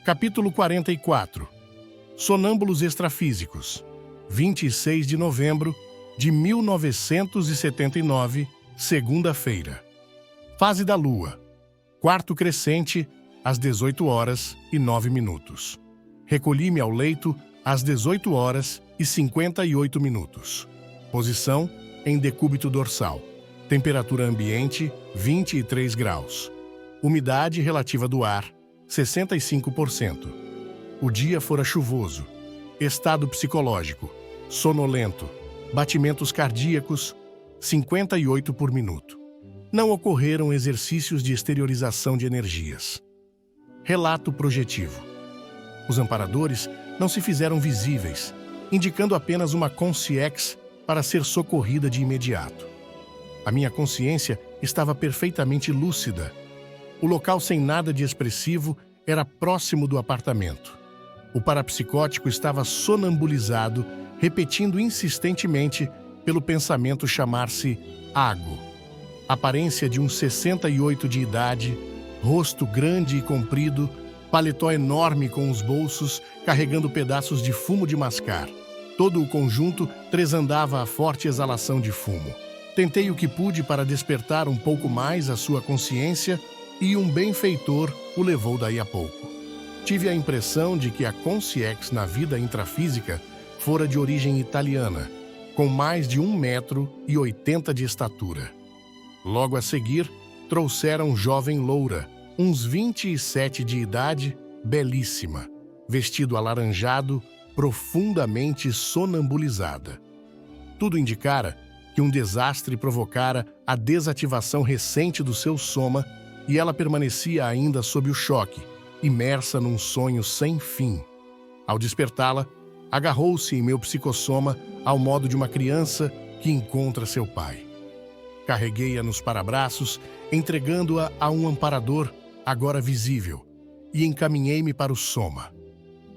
Capítulo 44. Sonâmbulos extrafísicos. 26 de novembro de 1979, segunda-feira. Fase da Lua. Quarto crescente, às 18h09. Recolhi-me ao leito às 18h58. Posição em decúbito dorsal. Temperatura ambiente, 23 graus. Umidade relativa do ar, 65%. O dia fora chuvoso. Estado psicológico, sonolento. Batimentos cardíacos, 58 por minuto. Não ocorreram exercícios de exteriorização de energias. Relato projetivo. Os amparadores não se fizeram visíveis, indicando apenas uma consciência para ser socorrida de imediato. A minha consciência estava perfeitamente lúcida. O local sem nada de expressivo era próximo do apartamento. O parapsicótico estava sonambulizado, repetindo insistentemente pelo pensamento chamar-se Ago. Aparência de uns 68 de idade, rosto grande e comprido, paletó enorme com os bolsos, carregando pedaços de fumo de mascar. Todo o conjunto tresandava a forte exalação de fumo. Tentei o que pude para despertar um pouco mais a sua consciência e um benfeitor o levou daí a pouco. Tive a impressão de que a consciência na vida intrafísica fora de origem italiana, com mais de 1,80 m de estatura. Logo a seguir, trouxeram jovem loura, uns 27 de idade, belíssima, vestido alaranjado, profundamente sonambulizada. Tudo indicara que um desastre provocara a desativação recente do seu soma e ela permanecia ainda sob o choque, imersa num sonho sem fim. Ao despertá-la, agarrou-se em meu psicossoma ao modo de uma criança que encontra seu pai. Carreguei-a nos parabraços, entregando-a a um amparador, agora visível, e encaminhei-me para o soma.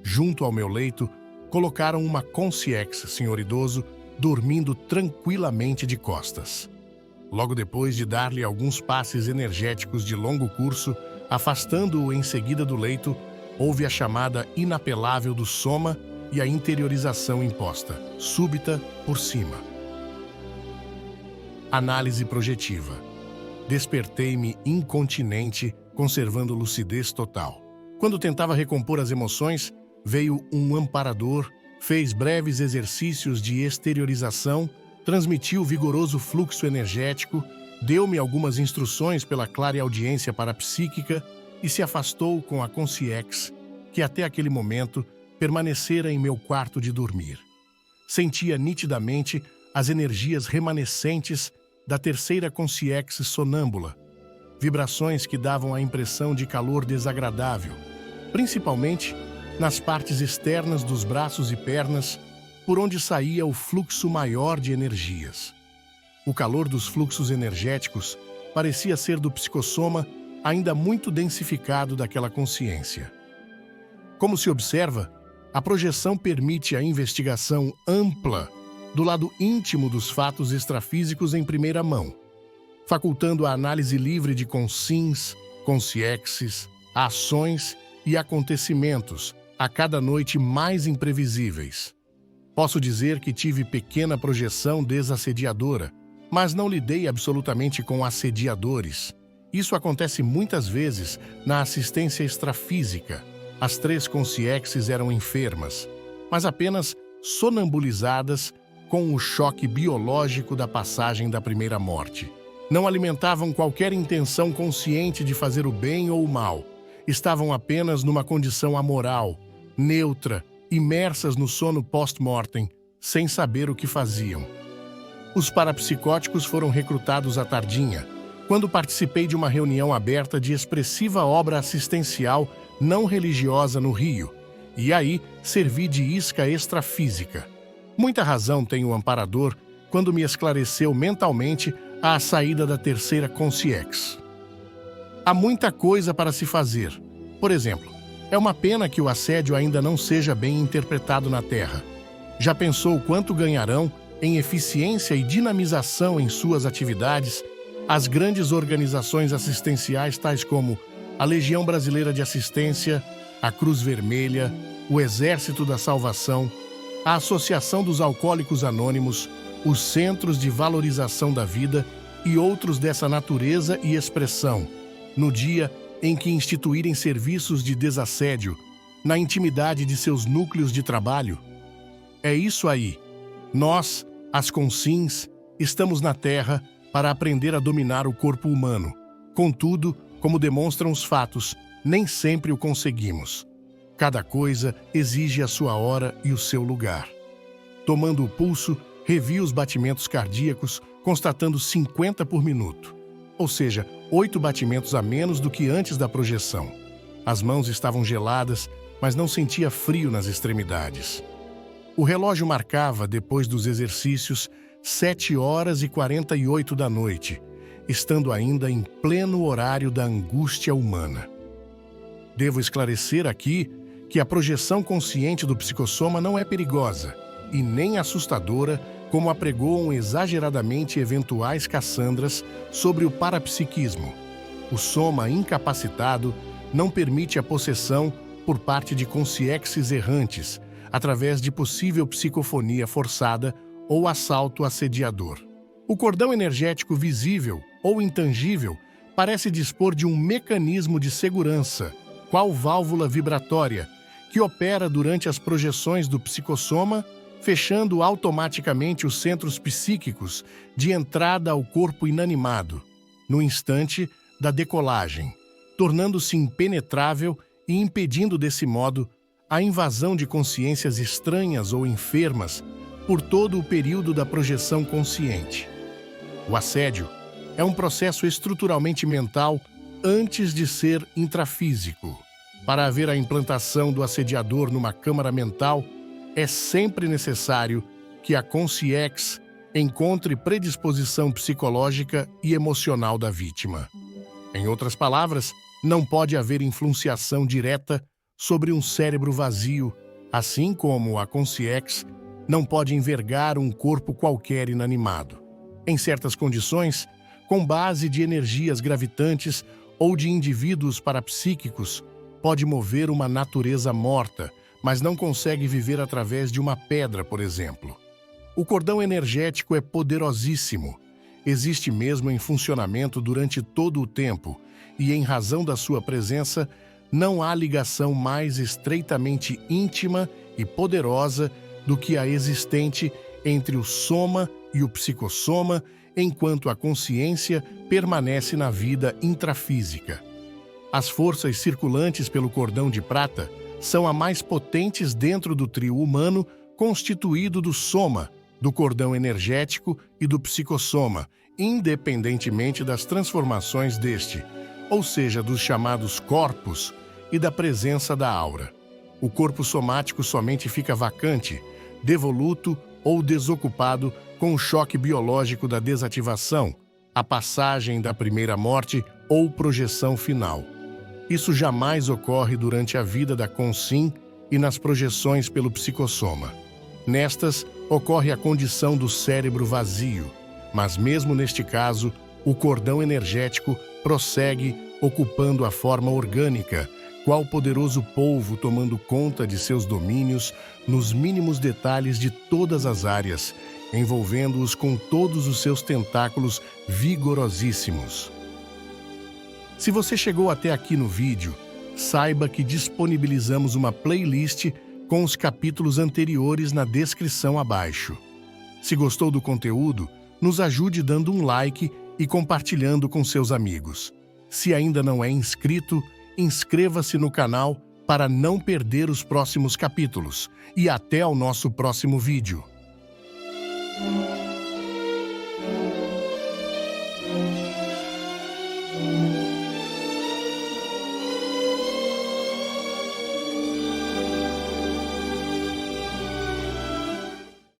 Junto ao meu leito, colocaram uma consciência, senhor idoso, dormindo tranquilamente de costas. Logo depois de dar-lhe alguns passes energéticos de longo curso, afastando-o em seguida do leito, houve a chamada inapelável do soma e a interiorização imposta, súbita, por cima. Análise projetiva. Despertei-me incontinente, conservando lucidez total. Quando tentava recompor as emoções, veio um amparador, fez breves exercícios de exteriorização, transmitiu vigoroso fluxo energético, deu-me algumas instruções pela clareaudiência parapsíquica e se afastou com a consciência, que até aquele momento permanecera em meu quarto de dormir. Sentia nitidamente as energias remanescentes da terceira consciência sonâmbula, vibrações que davam a impressão de calor desagradável, principalmente nas partes externas dos braços e pernas, por onde saía o fluxo maior de energias. O calor dos fluxos energéticos parecia ser do psicossoma ainda muito densificado daquela consciência. Como se observa, a projeção permite a investigação ampla do lado íntimo dos fatos extrafísicos em primeira mão, facultando a análise livre de consciências, ações e acontecimentos, a cada noite mais imprevisíveis. Posso dizer que tive pequena projeção desassediadora, mas não lidei absolutamente com assediadores. Isso acontece muitas vezes na assistência extrafísica. As três consciências eram enfermas, mas apenas sonambulizadas com o choque biológico da passagem da primeira morte. Não alimentavam qualquer intenção consciente de fazer o bem ou o mal. Estavam apenas numa condição amoral, neutra, imersas no sono post-mortem, sem saber o que faziam. Os parapsicóticos foram recrutados à tardinha, quando participei de uma reunião aberta de expressiva obra assistencial não religiosa no Rio, e aí servi de isca extrafísica. Muita razão tem o amparador quando me esclareceu mentalmente a saída da terceira consciência. Há muita coisa para se fazer. Por exemplo, é uma pena que o assédio ainda não seja bem interpretado na Terra. Já pensou quanto ganharão em eficiência e dinamização em suas atividades as grandes organizações assistenciais tais como a Legião Brasileira de Assistência, a Cruz Vermelha, o Exército da Salvação, a Associação dos Alcoólicos Anônimos, os Centros de Valorização da Vida e outros dessa natureza e expressão, no dia em que instituírem serviços de desassédio, na intimidade de seus núcleos de trabalho. É isso aí. Nós, as consins, estamos na Terra para aprender a dominar o corpo humano. Contudo, como demonstram os fatos, nem sempre o conseguimos. Cada coisa exige a sua hora e o seu lugar. Tomando o pulso, revi os batimentos cardíacos, constatando 50 por minuto. Ou seja, 8 batimentos a menos do que antes da projeção. As mãos estavam geladas, mas não sentia frio nas extremidades. O relógio marcava, depois dos exercícios, 7h48 da noite, estando ainda em pleno horário da angústia humana. Devo esclarecer aqui que a projeção consciente do psicossoma não é perigosa e nem assustadora como apregoam exageradamente eventuais cassandras sobre o parapsiquismo. O soma incapacitado não permite a possessão por parte de consciexes errantes, através de possível psicofonia forçada ou assalto assediador. O cordão energético visível ou intangível parece dispor de um mecanismo de segurança, qual válvula vibratória, que opera durante as projeções do psicossoma, fechando automaticamente os centros psíquicos de entrada ao corpo inanimado, no instante da decolagem, tornando-se impenetrável e impedindo desse modo a invasão de consciências estranhas ou enfermas por todo o período da projeção consciente. O assédio é um processo estruturalmente mental antes de ser intrafísico. Para haver a implantação do assediador numa câmara mental, é sempre necessário que a consciex encontre predisposição psicológica e emocional da vítima. Em outras palavras, não pode haver influenciação direta sobre um cérebro vazio, assim como a consciex não pode envergar um corpo qualquer inanimado. Em certas condições, com base de energias gravitantes ou de indivíduos parapsíquicos, pode mover uma natureza morta, mas não consegue viver através de uma pedra, por exemplo. O cordão energético é poderosíssimo. Existe mesmo em funcionamento durante todo o tempo e, em razão da sua presença, não há ligação mais estreitamente íntima e poderosa do que a existente entre o soma e o psicossoma, enquanto a consciência permanece na vida intrafísica. As forças circulantes pelo cordão de prata são as mais potentes dentro do trio humano constituído do soma, do cordão energético e do psicossoma, independentemente das transformações deste, ou seja, dos chamados corpos e da presença da aura. O corpo somático somente fica vacante, devoluto ou desocupado com o choque biológico da desativação, a passagem da primeira morte ou projeção final. Isso jamais ocorre durante a vida da consim e nas projeções pelo psicossoma. Nestas, ocorre a condição do cérebro vazio, mas mesmo neste caso, o cordão energético prossegue ocupando a forma orgânica, qual poderoso polvo tomando conta de seus domínios nos mínimos detalhes de todas as áreas, envolvendo-os com todos os seus tentáculos vigorosíssimos. Se você chegou até aqui no vídeo, saiba que disponibilizamos uma playlist com os capítulos anteriores na descrição abaixo. Se gostou do conteúdo, nos ajude dando um like e compartilhando com seus amigos. Se ainda não é inscrito, inscreva-se no canal para não perder os próximos capítulos. E até ao nosso próximo vídeo.